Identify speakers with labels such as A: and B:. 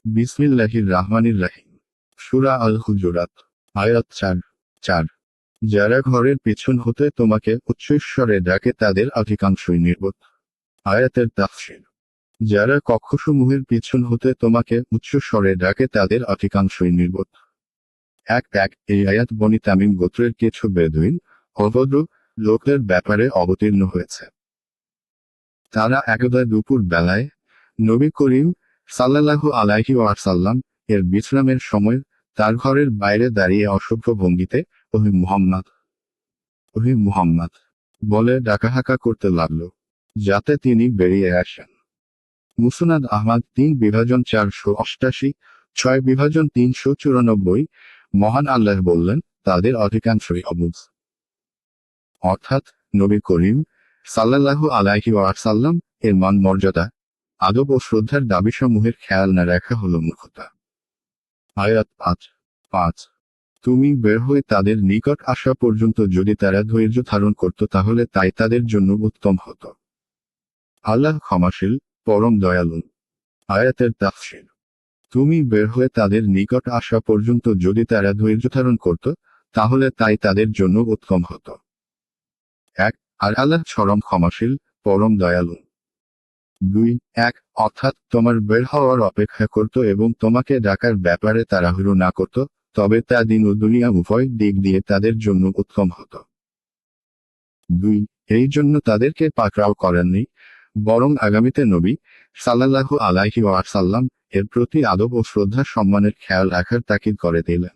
A: বিসমিল্লাহির রাহমানির রাহিম। সূরা আল হুজুরাত, আয়াত 4। যারা ঘরের পিছন হতে তোমাকে উচ্চস্বরে ডাকে তাদের অধিকাংশই নির্বোধ। আয়াতের তাফসীর। যারা কক্ষসমূহের পিছন হতে তোমাকে উচ্চস্বরে ডাকে তাদের অধিকাংশই নির্বোধ। এই আয়াত বনি তামিম গোত্রের কিছু বেদুইন, অভদ্র লোকদের ব্যাপারে অবতীর্ণ হয়েছে। তারা একদা দুপুর বেলায় নবী করিম সাল্লাল্লাহু আলাইহি ওয়াসাল্লাম এর বিশ্রামের সময় তার ঘরের বাইরে দাঁড়িয়ে অসভ্য ভঙ্গিতে ওহে মুহাম্মদ বলে ডাকাহাকা করতে লাগল, যাতে তিনি বেরিয়ে আসেন। মুসনাদ আহমদ 3/488, 6/394। মহান আল্লাহ বললেন, তাদের অধিকাংশই অবুঝ। অর্থাৎ নবী করিম সাল্লাল্লাহু আলাইহি ওয়াসাল্লাম এর মান মর্যাদা, আদব ও শ্রদ্ধার দাবিসমূহের খেয়াল না রাখা হল মূর্খতা। আয়াত 5। তুমি বের হয়ে তাদের নিকট আসা পর্যন্ত যদি তারা ধৈর্য ধারণ করত তাহলে তাই তাদের জন্য উত্তম হতো। আল্লাহ ক্ষমাশীল, পরম দয়ালু। আয়াতের তাফসীর। তুমি বের হয়ে তাদের নিকট আসা পর্যন্ত যদি তারা ধৈর্য ধারণ করত তাহলে তাই তাদের জন্য উত্তম হতো। আর আল্লাহ চরম ক্ষমাশীল, পরম দয়ালু। 2 অর্থাৎ তোমার বের হওয়ার অপেক্ষা করত এবং তোমাকে ডাকার ব্যাপারে তাড়াহুড়ো না করত, তবে তা দিন ও দুনিয়া উভয় দিক দিয়ে তাদের জন্য উত্তম হতো। এই জন্য তাদেরকে পাকড়াও করেননি, বরং আগামীতে নবী সাল্লাল্লাহু আলাইহি ওয়াসাল্লাম এর প্রতি আদব ও শ্রদ্ধা সম্মানের খেয়াল রাখার তাকিদ করে দিলেন।